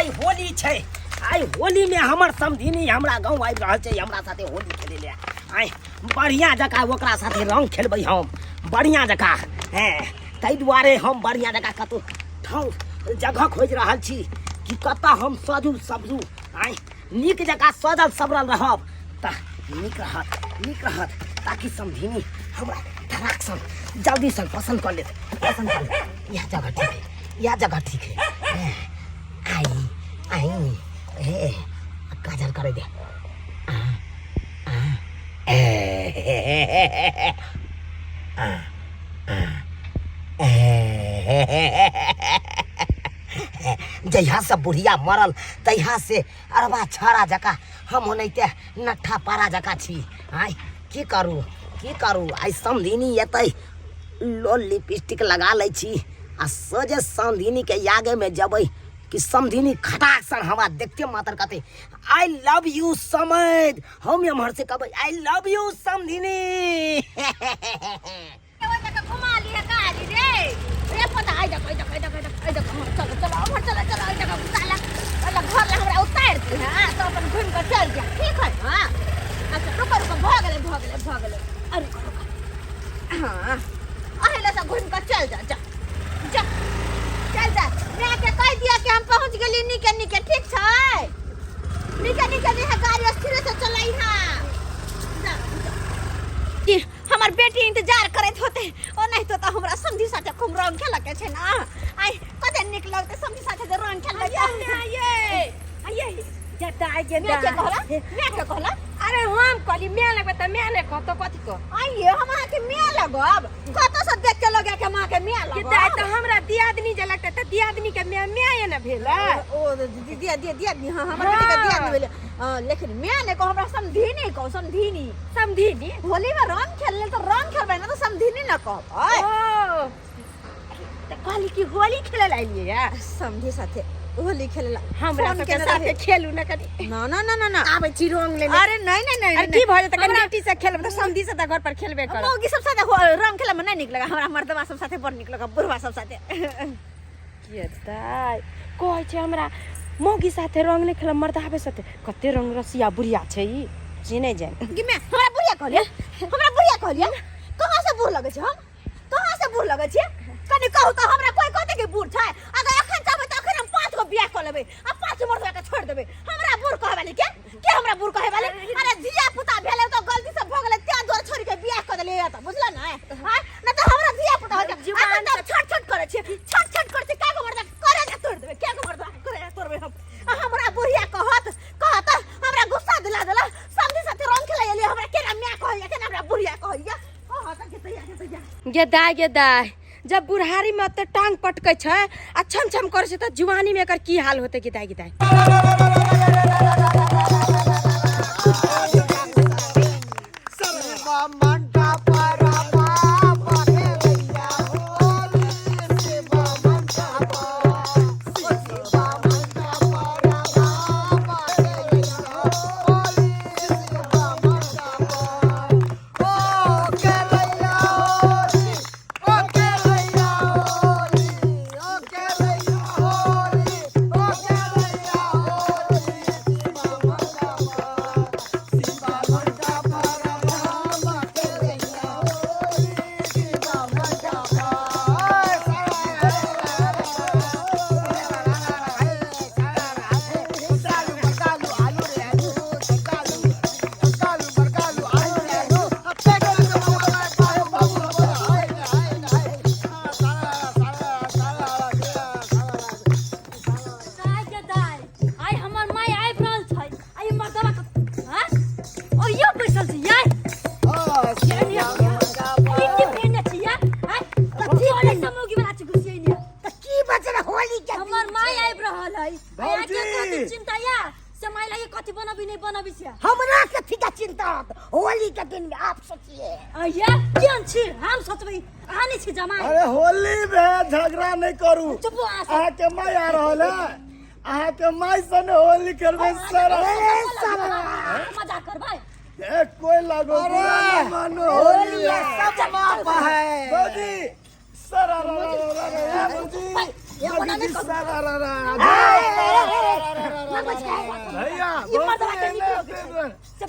आई होली छै। आई होली में हमर समधिनी हमरा गाँव आबि रहल छै हमरा साथे होली खेले ले। आई बढ़िया जकाँ ओकरा साथे रंग खेलबै हम बढ़िया जकाँ। ताहि दुआरे हम बढ़िया जकाँ कतौ ठाउँ जगह खोज रहल छी कि कतऽ हम सजू सबजू। आई नीक जकाँ सजल सबरल रहब तऽ नीक रहत ताकि समधिनी हमरा धड़ाक सन जल्दी सन पसंद कर लेत। यह जगह ठीक है। आई हे काजल करे दे। जहिया से बुढ़िया मरल तहिया से अरबा छाड़ा जका हम होनैते नट्ठा पारा जका छी। आई की करू आई समधिनी एतै लोल लिपस्टिक लगा लै छी आ सोझे समधिनी के आगे में जबै कि समधिनी खटाक सन हमरा देखते मात्र कहते आई लव यू समझ। हम एम्हर से कहबै आई लव यू समधिनी। घुमा लिए गाड़ी रे पता आई देख चलो घर ला हमरा उतार दी। हां तो अपन घूम कर चल जा ठीक है। हां अच्छा रुको भाग ले अरे हां अहेला से घूम कर चल जा चल जा। मैं के कह दिया कि हम पहुंच गेली निके ठीक छै। निके है गाड़ी स्थिर से चलाई। हां कि हमार बेटी इंतजार करत होते ओ नहीं तो हमरा समधी साथे खूब रंग खेला के छै ना। आई कते निक लगते समधी साथे रंग खेलबै। आइए जटा आइए मैं के कहला अरे हम कहली मैं लगबे त मैं ने कहतो कथि को आइए हम के मैं लगब कत से देख के लगे के मां के मैं लगब। कि दाई तो हमरा दियादनी जे लगते त दियादनी के मैं ये न भेला। ओ दियादनी हां हमर बेटी के दियादनी भेले। लेकिन मैं ने को हमरा समधिनी होली में रंग खेलले तो रंग खेलबै ना तो समधिनी न कहब। ओ त कहली कि होली खेले लाइलिए या समधी साथे होली खेलला हमरा के साथे खेलू न कनी। ना आबै छी रंग ले। अरे नहीं अरे की भए त कनेटी से खेलब त समधी से त घर पर खेलबे कर। मौगी सब साथे रंग खेले में नहीं निक लगा। हमरा मर्दवा सब साथे बड़ निक लगा बुढ़वा सब साथे। के दाई कहै छै हमरा मौगी साथे रंग नहीं खेलब मर्दावे साथे कते रंग रसिया बुढ़िया छै ई जे नहीं जान। कि मैं हमरा बुढ़िया कहलिए कहां से बूढ़ लगे छै। हम कहां से बूढ़ लगे छै कनी कहू त हमरा कोई कहते कि बूढ़ छै। अगर एखन चाहबै त एखन हम 5 गो बियाह क लेबै आ 5 मर्दवा के छोड़ देबै। हमरा बूढ़ कहै वाली के हमरा बूढ़ कहै वाली। अरे धिया पुता भेले त गलती से भ गेले त्या दोर छोरी के बियाह क देले त बुझला ना। हां न त हमरा धिया पुता हो जीवन त छट करे छै का गो मर्दवा करे ना तोड़ देबै क्या गो मर्दवा करे ना तोड़बै। हम हमरा बुढ़िया कहत हमरा गुस्सा दिला देला समधी साथे रंग खेलाइले हमरा केना मैं कहैया केना हमरा बुढ़िया कहैया। गे दाई जब बुढ़ारी में त टांग पटकै छै आ छम करे छै त जुवानी में एकर की हाल होते गे दाई। हमरा के थिका चिंता होली के दिन में आप सोचिए। अया केन छी हम सोचबै आनी छी जमाई। अरे होली में झगड़ा नहीं करू। आ के माई आ रहल है आ के माई सने होली करबे सर मजाक करबै कोई लागो मानो होली सब माप है बाजी सर ये बाजी सर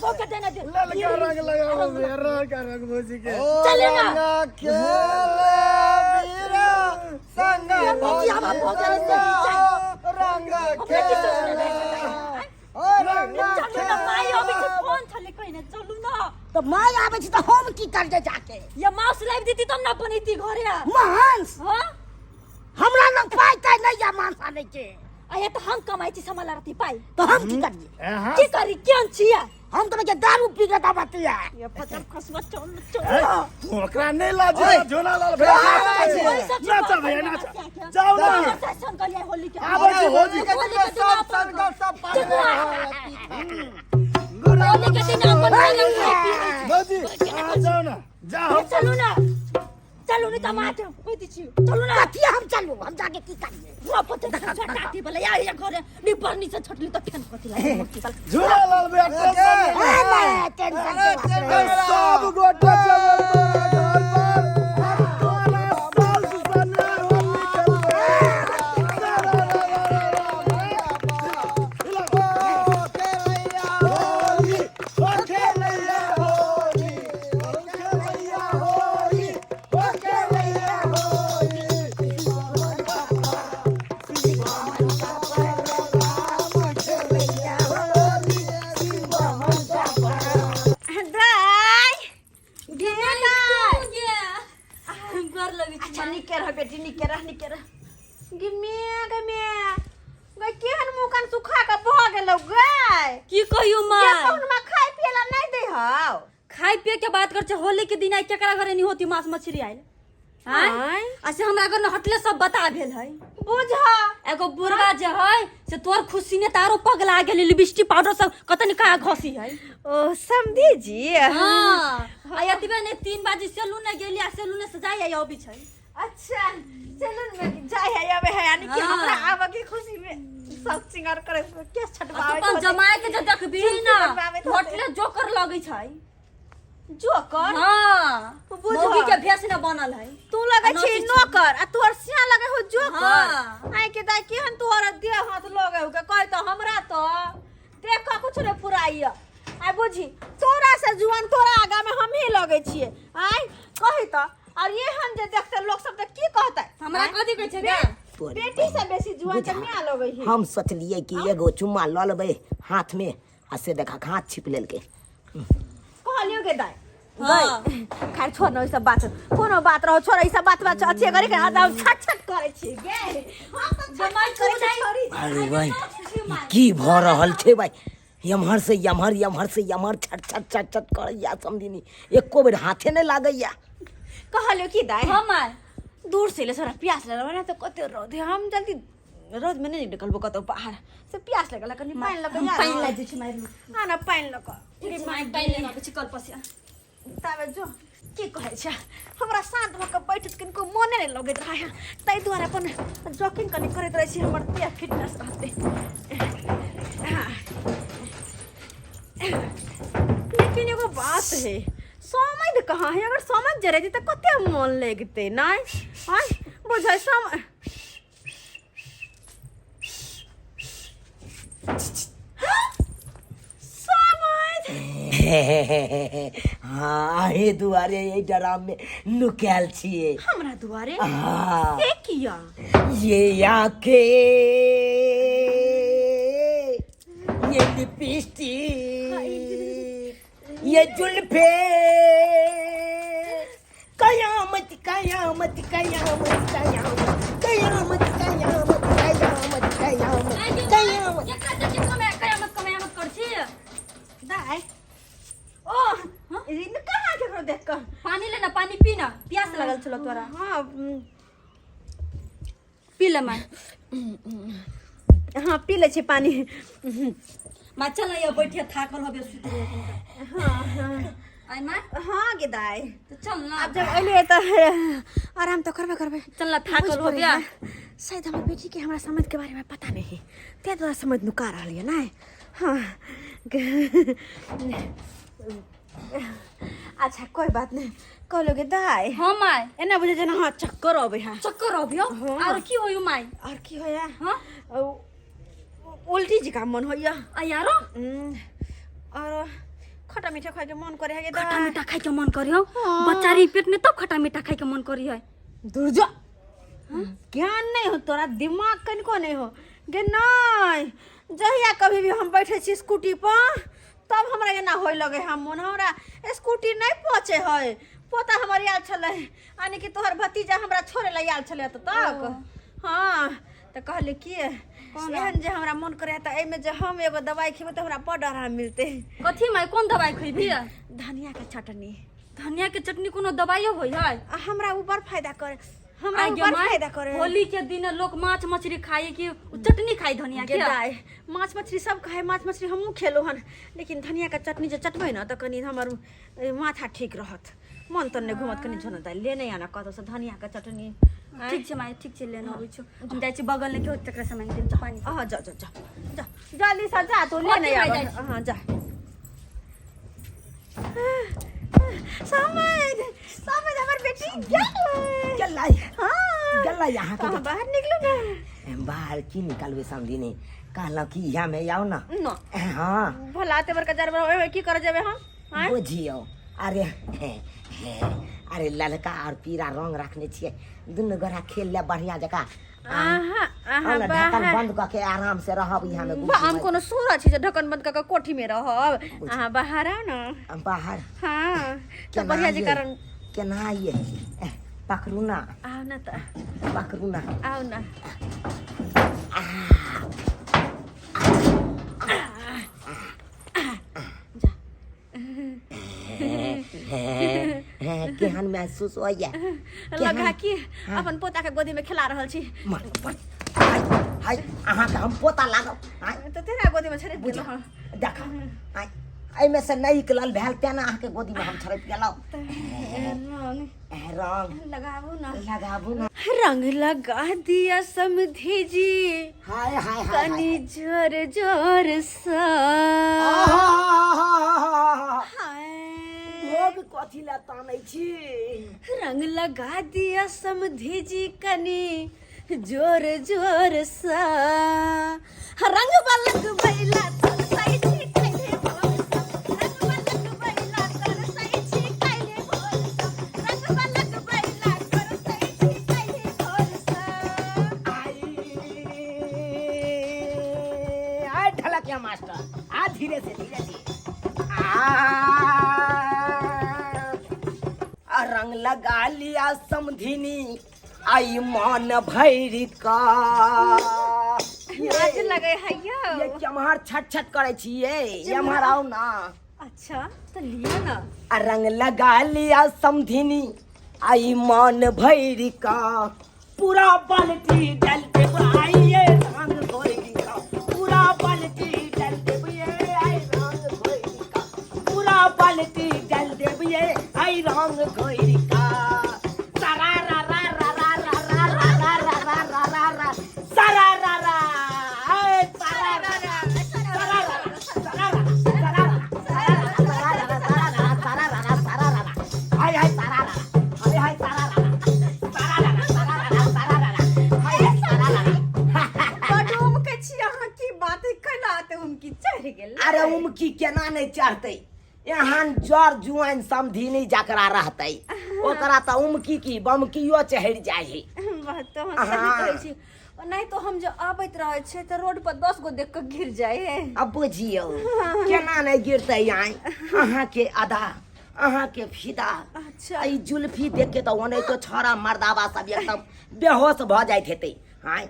भोग के देना दे ललका रंग लगाओ मेरा का रंग भौजी के चले ना खेले वीरा संग मोतिया में भोग के दे रंग खेले रंग चलो ना माई अभी से फोन छले कहीं ना चलू ना तो माय आवे छी तो हम की कर दे जाके ये माउस लाइव देती तब ना बनीती घरे मांस हां हमरा न पाइते नहीं या मांसा नहीं के आया तो हम कमाई छी समला रहती पाई तो हम की करिए की करी केन छिया हम तो के दारू पी के दबतिया ये पत्थर खसवा चल चल ओकरा नहीं लाजे झोला लाल भैया नाचा भैया नाचा जाओ ना सेशन कर लिया होली के आवे छी भौजी के सब संग सब होली के दिन अपन भौजी जाओ ना जाओ चलू ना चलू नहीं टमाटर कोई दीची चलू ना कथिया हम चलू हम जाके की करिए वो पत्थर छटाती बोले यार ये घरे नी परनी से छटली तो फेन कथि लागे झोला लाल भैया टेंशन सब गोटा जब घर पर तोरा साल सुसन्ना होली अच्छा निके रह बेटी निके रह गिमे गई केहन मुकन सुखा के भ गेलौ गई की कहियो माँ ये कौन में खाई पियला नहीं दे हौ खाई पिए के बात कर होली के दिन आई केकरा घरे नहीं होती मांस मछली आइल हां ऐसे हमरा घर न हटले सब बता भेल है बुझा एगो बुरगा जे है से तोर खुशी ने तारो पगला गेल लिपस्टिक पाउडर सब कतनी का घसी है ओ समझी जी हां आया तिबे ने 3 बजे सैलून ने गेलिया सैलून से जाई आई अभी छै अच्छा सैलून में जाय है अबे है यानी कि हमरा आवे की खुशी में सब सिंगार करे के छटवावे अपन जमाए के जे देखबी ना होटले जोकर लगै छै जोकर हां बुझा। मौगी के भेस न बनल है तू लगे छी नौकर आ तोहर सिया लगे हो जोकर हाँ। आई के दाई केहन तोहर देह हाथ लगे हो के कह तो हमरा तो देख का कुछ रे पुराइया आई बुझी तोरा से जुआन तोरा आगा में हम ही लगे छिए आई कहि तो और ये हम जे देखते लोग सब त की कहता हमरा कथि कहै छै गे बेटी से बेसी जुआन त मिया लगे ही हम सोचलिए कि एगो चुम्मा ल लेबै हाथ में आ से देखा हाथ छिप लेलकै कहलियो के दाई हाँ। खैर छोड़ न ई सब बात कोनो बात रहो छोड़ ई सब बात अच्छे करे के आदम छट छट करे छी गे हम तो जमाई करे करे छोड़ी अरे भाई की भ रहल छै भाई यमहर से यमहर छट छट छट छट करैया समझिनी एको बेर हाथे नहीं लागैया कहलियो की दाई हम आए दूर से ले सारा प्यास लगल ना तो कते रोद हम जल्दी रोद में नहीं निकलबो कतो बाहर से प्यास लगल कनी पानी लग यार पानी लाग छै मारि आना पानी लग पानी लेना छै कल पसिया तबे जो की कहै छै हमरा शांत भ के बैठत किनको मोने नहीं लगैत रहा तै दुआरे अपन जॉगिंग कनी करैत रहै छी हमर देह फिटनेस रहते लेकिन एगो बात है समझ कहाँ है अगर समझ जे रहती तो कते मन लगते नहीं हां बुझै सम हाँ हे दुआरे ये डराम में नुकैल छिए हमरा दुआरे हाँ से किया ये आके ये लिपस्टिक ये जुल्फे कयामत कयामत कयामत कयामत कयामत कयामत कयामत कयामत कयामत ये कते के कयामत कर छी दाई ओ इन कहाँ के करो देख कर पानी लेना पानी पीना प्यास लगल छलो तोरा हाँ पी ले मां हाँ पी ले छी पानी मां चल या बैठिया थाकल होबे सुत रे हाँ आई मां हाँ के दाई तो चल ना अब जब अइले तो आराम तो करबे चल ना थाकल हो गया शायद हमार बेटी के हमरा समझ के बारे में पता नहीं ते तोरा समझ नुका रहल है ना हाँ अच्छा कोई बात नहीं कहलोगे दाई हां मां एना बुझे जना हाँ चक्कर आवे है चक्कर आबियो और की होयो मां और की होया हां उल्टी जी का मन होया आ यारो और खट्टा मीठा खाए के मन करे है खट्टा मीठा खाए के मन करी हो बच्चा री पेट में तब खट्टा मीठा खाए के मन करी है दुर्जो ज्ञान नहीं हो तोरा दिमाग कनिको नहीं हो गे नहीं जहिया कभी भी हम बैठे छी स्कूटी पर तब हमरा एना होय लगे हम मन हमरा स्कूटी नहीं पहुंचे है पोता हमर आयल छले यानी कि तोहर भतीजा हमरा छोड़े ला आयल छले त तक हां त कहले कि एहन जे हमरा मन करे त एमे जे हम एगो दवाई खेबे त हमरा बड़ आराम मिलते कथी में कौन दवाई खइबी धनिया के चटनी धनिया के चटनी कोनो दवाइयो होय है हमरा ऊपर फायदा करे हमरा ऊपर फायदा करे होली के दिन लोग माछ मछली खाए कि चटनी खाई धनिया के दाय माछ मछली सब खाए माछ मछली हमहू खेलो हन लेकिन धनिया के चटनी जे चटबै न त कनी हमर माथा ठीक रहत मन त ने घुमत कनी झन दाय ले नै आना कत से धनिया के चटनी ठीक छै माय ठीक छै लेन आबै छु हम जाय छी बगल में के तकरा समय दिन छ पानी जा जा जा जा जल्दी से जा तू ले नै आबे हां जा समय हमर बेटी चल हां गल्ला यहाँ के बाहर निकलो ना बाहर की निकलबे समझी नहीं कहला कि यहाँ में आओ ना न हाँ भलाते बरका जार की कर जेबे हम बुझियो अरे अरे ललका और पीरा रंग रखने छिए दुनु गोरा खेल ले बढ़िया जका ढक्कन बंद करके आराम से रहब यहाँ में हम कोनो सूर छी जे ढक्कन बंद करके कोठी में रहब अहाँ बाहर आओ ना बाहर हाँ तो बढ़िया जी कारण केना आइए पकड़ू ना आओ ना त पकड़ू ना आओ ना केहन महसूस होइए लगा कि अपन पोता के गोदी में खिला रहल छी हाय अहाँ के हम पोता लागब तो तेरा गोदी में छड़े बुझ देखा आई में से नहीं निकलल भेल तेना अहाँ के गोदी में हम छड़प गेलौ रंग लगाबू ना रंग लगा दिया समधी जी हाय हाय कनी जोर जोर सा लोग कथी ला तानै छी रंग लगा दिया समधी जी कनी जोर जोर सा रंग बलक बैला तर सही छी कैले बोल रंग बलक बैला तर सही छी कैले बोल रंग बलक बैला तर सही छी कैले बोल आई ढलकिया मास्टर आ धीरे से रंग लगा लिया समधिनी आई मान भैरी का आज लगे है ये केम्हर छट छट करे छिए एम्हर आओ ना अच्छा तो लिया ना रंग लगा लिया समधिनी आई मान भैरी का पूरा बाल्टी डल के आइए रंग भैरी का पूरा बाल्टी डल के आई रंग भैरी का पूरा बाल्टी डल देबिए आई रंग भैरी का सारा रा रा रा रा रा रा रा रा रा रा रा रा सारा रा रा ए सारा रा रा सारा रा सारा रा सारा रा सारा रा हाय हाय सारा रा हाय हाय सारा रा सारा रा सारा रा सारा रा हाय हाय सारा रा बडूम के छी अहाँ की बात कलाते उनकी चढ़ गेल अरे उमकी केना नहीं चढ़तै यहाँ जर जुआन समधिनी जकरा रहतै ओकरा त उमकी की बमकियो चढ़ जाइ है बात तो हम सही कहै छी नहीं तो हम जो आबैत रहे छे तो रोड पर 10 गो देख के गिर जाए है अब बुझियो केना नहीं गिरतै आई अहाँ के अदा अहाँ के फिदा अच्छा ई जुल्फी देख के तो ओने तो छोरा मर्दावा सब एकदम बेहोश भ जाइत हेतै हाय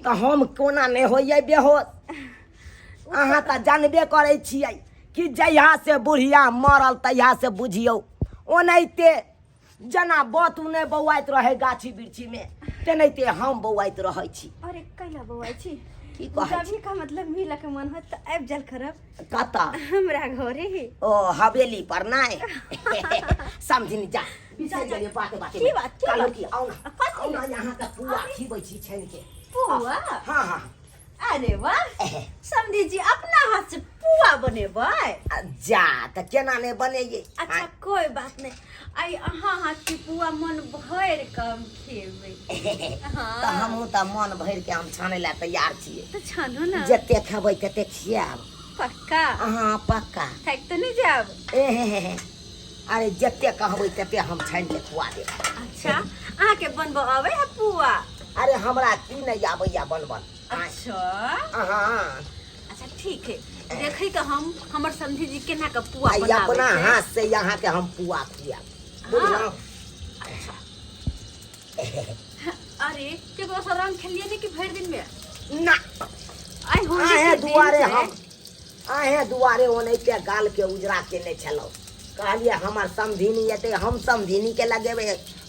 तो हम कोना नहीं होइए बेहोश अहाँ त जानबे करै छियै कि जहिया से बुढ़िया मरल तहिया से बुझियो ओनाहिते जना बतू नहीं बौआइत रहे गाछी बिरछी में तेनाहिते हम बौआइत रहै छी अरे कैला बौआ छी की कहै छी जभी का मतलब मिला के मन होत त आबि जल खराब कता हमरा घरे ही ओ हवेली पर नहीं समझिनी जा बिसर गेलिए बाते बाते की बात कालो की आओ ना यहाँ का पुआ खीबै छी छन के पुआ हाँ हाँ अरे वाह समधी जी अपना हाथ से पुआ बनेबै जा त केना नहीं बनेये अच्छा कोई बात नहीं आई अहाँ हाथ की पुआ मन भर कम खेबै त हमहू त मन भर के हम छाने ला तैयार छिए तो छानो ना जते खेबै तते खियाब पक्का हाँ पक्का। थक तो नहीं जाब। ए अरे जते कहबै तते हम छानि के खुआ देब। अच्छा अहाँ के बनबो आवे है पुआ? अरे हमरा की नहीं आबैया बनबल। अच्छा हाँ अच्छा ठीक है, देखै तो हम हमर समधी जी केना के पुआ आई बनाबै अपना छै। हाथ से यहाँ के हम पुआ खुआ बुझलौं। अरे केकरो से रंग खेलिए नहीं कि भरि दिन में? ना आई होली आहे के दिन दुआरे छै। हम आहे दुआरे ओनैते गाल के उजरा केने छलौ। कहलिए हमर समधिनी एते हम समधिनी के लगेबै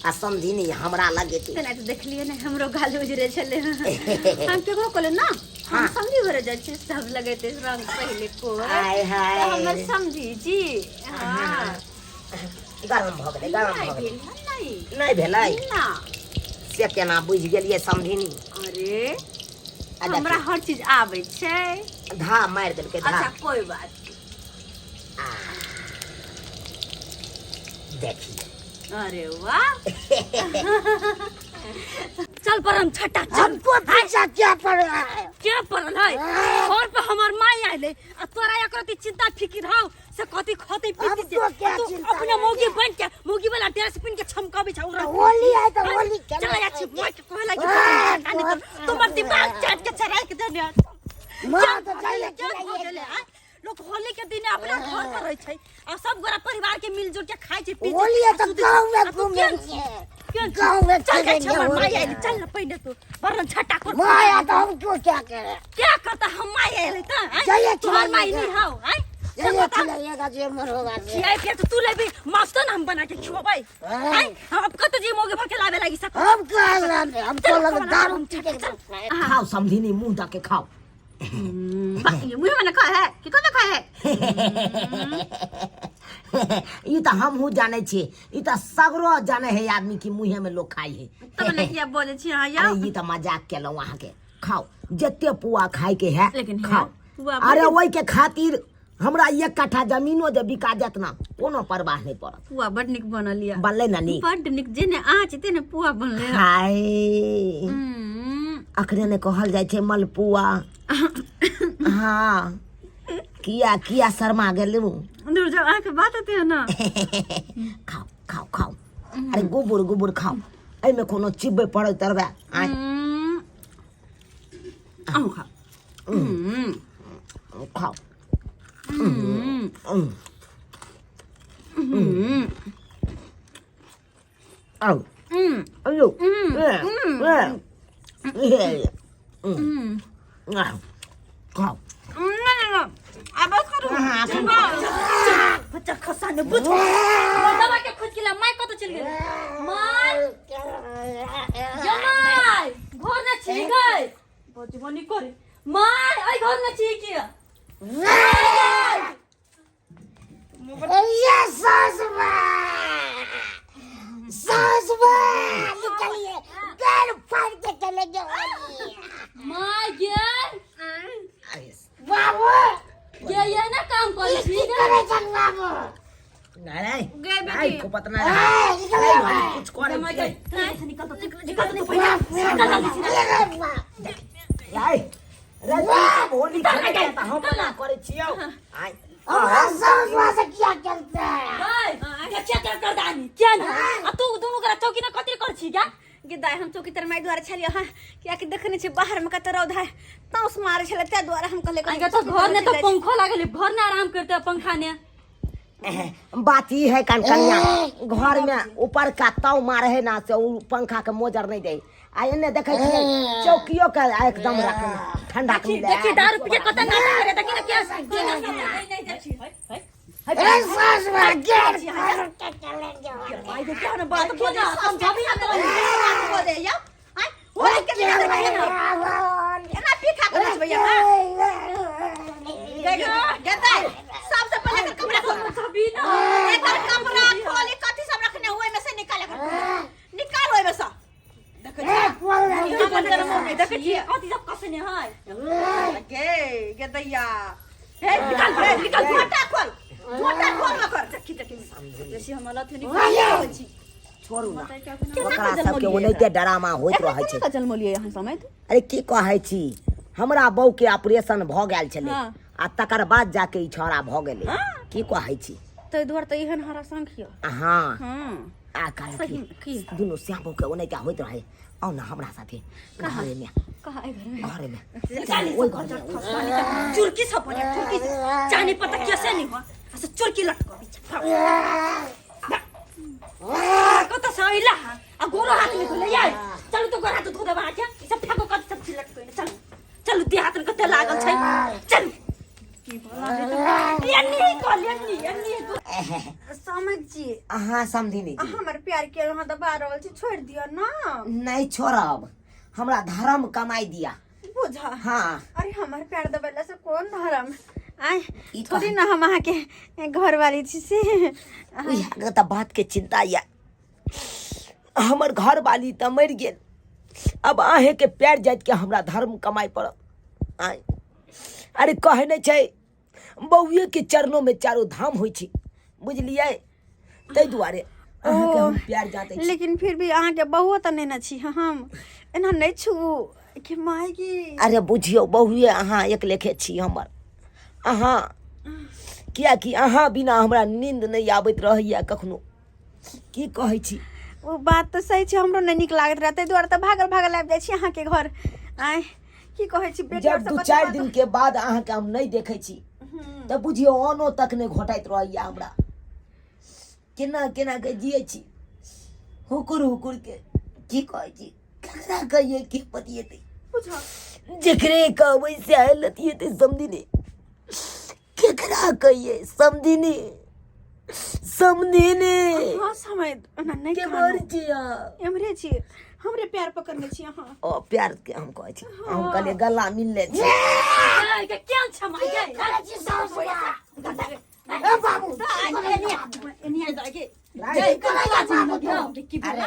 आ समधिनी हमरा लगेतै। तेना तो देखलिए ना हमरो गाल उजरे छले। हम केकरो कहले ना हम हाँ। समधी भरे जाइ छै सब लगेते रंग पहले को। हाय हाय तो हमर समधी जी हां गरम भऽ गेलै गरम भऽ गेलै। नहीं नहि भेलै ना। से केना बुझि गेलियै समधिनी। अरे आ देखी, हमरा हर चीज आबै छै। धा मारि देलकै धा। अच्छा कोई बात नहीं। देखी अरे वाह चल पर हम छटा चल। हमको पैसा क्या पड़ रहा है? क्या पड़ल है? घर पे हमार माई आइले आ तोरा एकरती चिंता फिकिर हौ से कथी खते पीती से। हमको क्या तू चिंता अपना है? मौगी बन के मौगी वाला ड्रेस पहन के छमकाबे छौ। होली है तो होली केना चला जा छी है? माई के कहला कि तुम्हार दिमाग चाट के चराय के दे दे। माँ तो चले चले लोग होली के दिन अपना घर पर रह छै और सब गोरा परिवार के मिलजुल के खाइ छै पी छै। होली है तो गाँव में घूमेंगे। गाँव में चल के चलेंगे छमर माई होली आइले है। चल न पहले तू वरन छटा कर। माया तो हमको क्या करे? क्या करता हम माई आइले त जाइए तुम्हार खिलाइए माई जा। नहीं हौ हैं? ये खिलाइएगा जे मन होगा से। खियाई पिया तो तू लेबी मस्त ना हम बना के खिलाबै हैं? हम अब कत जी मोगे भके लावे लागी सक। हम कहाँ लाने? हमको लग दारू पी के खाओ समधिनी मुंह ढक के खाओ। ये मुंह में का है कि कत का है? ई तो हम हूँ जाने छी। ई तो सगरो जाने है आदमी की मुँहे में लोग खाई है। तब नहीं किया बोले छी हां या। अरे ई तो मजाक केलौं अहाँ के। खाओ जते पुआ खाए के है लेकिन है, खाओ। पुआ अरे बड़ी- वही के खातिर हमरा 1 कट्ठा जमीनो जे बिका जात ना कोनो परवाह नहीं पड़त। पुआ बड निक बनलिया। बनले ना नी बड निक जेने आँच तेने पुआ बनले। हाय अखने ने कहल जाय छै मलपुआ। हाँ किया किया शर्मा गेलू। दूर जाओ आके बात होती है ना। खाओ खाओ खाओ। अरे गुबुर गुबुर खाओ। एहि में कोनो चिब्बे पड़े तरबे आय आओ खा। खाओ। आओ अयो खाओ। ना अब करो। बच्चा खसा ने बुझ। दवा के खुद के ला माय कत चल गेल? माय जमाई घर ना छी गई। बजबनी करे माय आई घर ना छी के। ये सासुमा सासुमा निकलिए घर फाड़ के चले जाओ। माय गेल बाबू ये ना काम कर छी की करे चल बाबू। नहीं गए बेटी। नहीं को पता नहीं कुछ करे निकल तो पहले लाई रे सब होली खेले त हम ना करे छियौ आइ हमरा सासुमा से क्या करता है? क्या क्या कर दानी क्या ना आ तू दोनों करा चौकी ना कतिर कर छी क्या? गे दाई हम चौकी तर माई द्वारा छलियो हां क्या कि देखने छी बाहर में कत रौद है तौस मारे छले ते द्वारा हम कहले कि तो घर ने तो पंखो लागले घर ने आराम करते पंखा ने। बात ई है कनकनिया घर में ऊपर का ताव मारे है ना से उ पंखा के मोजर नहीं दे। आ एने देखे छियै चौकियो के एकदम रखना ठंडा के मिले। देखी दारू पी के कत ना करे त कि क्या नहीं देखी है ए सासुमा गेल आई दे क्या ना बात बोले समझाबी ना तो दे या आई हो के ना पी खा के भैया गदा सबसे पहले कर कपड़ा खोल कभी ना एकर कपड़ा खोली कथि सब रखने हुए में से निकाल निकाल होए में से देख देखिए कथि सब कसने है गे गदैया हे निकाल झोटा खोल ना कर देखी जैसे हम लथ निकाल छी छोड़ू ना ओकरा सबके ओनैते डरामा होइत रहै छै। जन्म लिए यहाँ समय अरे की कहै छी हमरा बहू के ऑपरेशन भ गेल छलै हाँ। आ तकर बाद जाके ई छौड़ा भ गेलै की कहै छी ताहि दुआरे तऽ एहन हरा संख्या हाँ हाँ आ काल सही की दुनू श्यामो के ओनाहिते होइत रहे आउ न हमरा साथे घरे में कहाँ है घर में घरे में ओइ घर में चुरकी सब पर चुरकी जाने पता कैसे नहीं हुआ ऐसे चुरकी लटको कत से आइला आ गोरो हाथ में ले यार चलो तो गोरा तो धोदे बाजा सब फेको कत सब लटको चलो चलो दे हाथ में कते लागल छै चल की बोला यानी समझ जी हाँ समझिनी जी हमर प्यार के वहां दबा रहल छी छोड़ दियो ना नहीं छोड़ब हमरा धर्म कमाई दिया बुझा हाँ अरे हमार प्यार दबेला से कौन धर्म आय ई थोड़ी ना हम अहाँ के घर वाली छी से उहे त बात के चिंता या हमर घर वाली त मर गेल अब आहे के प्यार जात के हमरा धर्म कमाई पड़त आय अरे कहे नहीं छै बउए के चरणों में चारों धाम होइ छै बुझलिए तै दुआरे अहाँ के हम प्यार जाते छी लेकिन फिर भी अहाँ के बहु त नहीं ना छी हम एना नहीं छु के माय की अरे बुझियो बहुए अहाँ एक लेखे छी हमर अहाँ कियाकि अहाँ बिना हमरा नींद नहीं आबैत रहैया कखनो की कहै छी वो बात तो सही छै हमरो नहीं निक लागत रहते द्वारा त भागल आबि जाइ छी अहाँ के घर आय की कहै छी बेटी जब 2-4 दिन के बाद अहाँ के हम नहीं देखै छी त बुझियो ओनो तक नहीं घोटाइत रहैया हमरा केना केना के जियै छी हुकुर के की कहै छी केना कहिए के पतिएते बुझा जकरे कहबै से आलतिएते समझिने केकरा कहिए समझिने हां समय ना नहीं के मर जिया एमरे छी हमरे प्यार पकड़ने छी अहाँ ओ प्यार के हम कहै छी हम कहले गला मिलले छी के क्या छमा गए ए बाबू एनिया जाके जय कला बाबू की अरे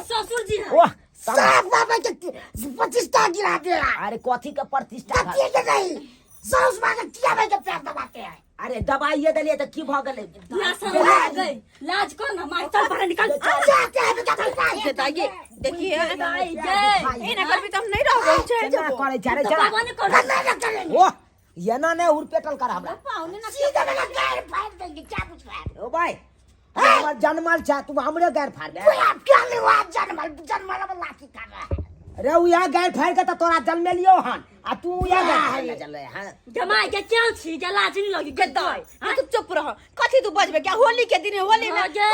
ससुर जी ओ साफ बाबा के प्रतिष्ठा गिरा दे अरे कथी के प्रतिष्ठा कथी के नहीं साउस मांगे किया भाई के पैर दबाते हैं अरे दबाइए देलिए त की भ गेलै लाज कर ना मार चल बाहर निकल बताइए देखिए ए ना करबी त हम नहीं रहबै छै केना करे जा रे जरा बाबा ने कर ओ येना ने उरपेटल कर हमरा पाउने ना सीधा मेरा पैर फाड़ देंगे क्या कुछ फाड़ ओ भाई हमर जन्मल छ तू हमरे गैर फाड़ दे कोई आप क्या नहीं हुआ जन्मल में लाठी कर रहा है रे उ या गैर फाड़ के त तोरा जन्मे लियो हन आ तू या गैर फाड़ ले चले हां जमाई के क्या छी जे लाज नहीं लगी के दई तू चुप रह कथी तू बजबे क्या होली के दिन होली में गे।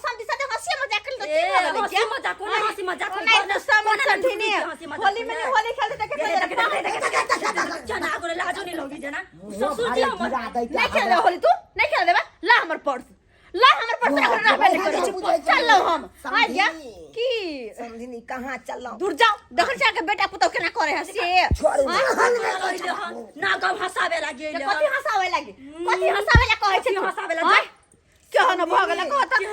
शांति से हंसी मजाक कर ए हंसी मजाक कोन हंसी मजाक नहीं तो समझ संठिनी होली में नहीं होली खेलते देखे जना को लाजो नहीं लगी जना ससुर जी हमर नहीं खेल होली तू नहीं खेल देबा ला हमर पर्स रहबे नहीं करे चल लो हम आ जा की समझिनी कहां चललो दूर जाओ देखन जा के बेटा पुतौ केना करे है से ना गम हंसावे लागे कथी हंसावे लागे कथी हंसावे ला कहै छै हंसावे लागे क्या न भगला कहते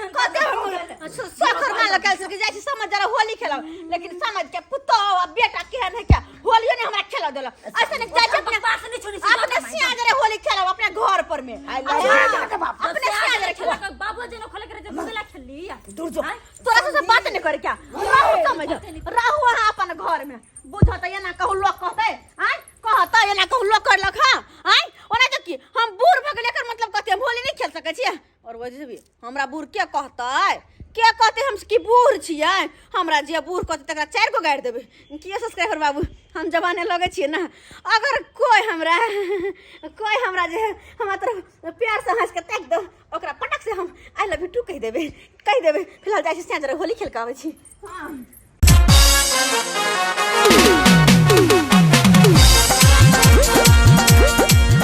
हम सखर मान लगा के जाय समझ जरा होली खेला लेकिन समझ के पुतो बेटा केहन है क्या होलियो ने हमरा खेला देला ऐसे नहीं जाय अपने पास नहीं छोड़ी अपने सिया जरा होली खेला अपने घर पर में अपने सिया जरा खेला बाबू जी ने खोले करे जब बगला खेली दूर जो तोरा से बात नहीं करे क्या रहू समझ रहू वहां अपन घर में बुझत ये ना कहू लोग कहते आय कहता ये ना कहू लोग करलक हां आय ओना तो की हम बूढ़ भ गेले कर मतलब कहते हम होली नहीं खेल सकै छी और वजह भी हमरा बूढ़ के कहतै के कहते हम की बूढ़ छियै हमरा जे बूढ़ कहते तकरा 4 गो गाड़ देबै की सब्सक्राइबर बाबू हम जवाने लगे छियै ना अगर कोई हमरा जे हमरा तरफ प्यार से हंस के ताक दो ओकरा पटक से हम आई लव यू टू कह देबै फिलहाल जाइ छी जरा होली खेल के आबै छी हां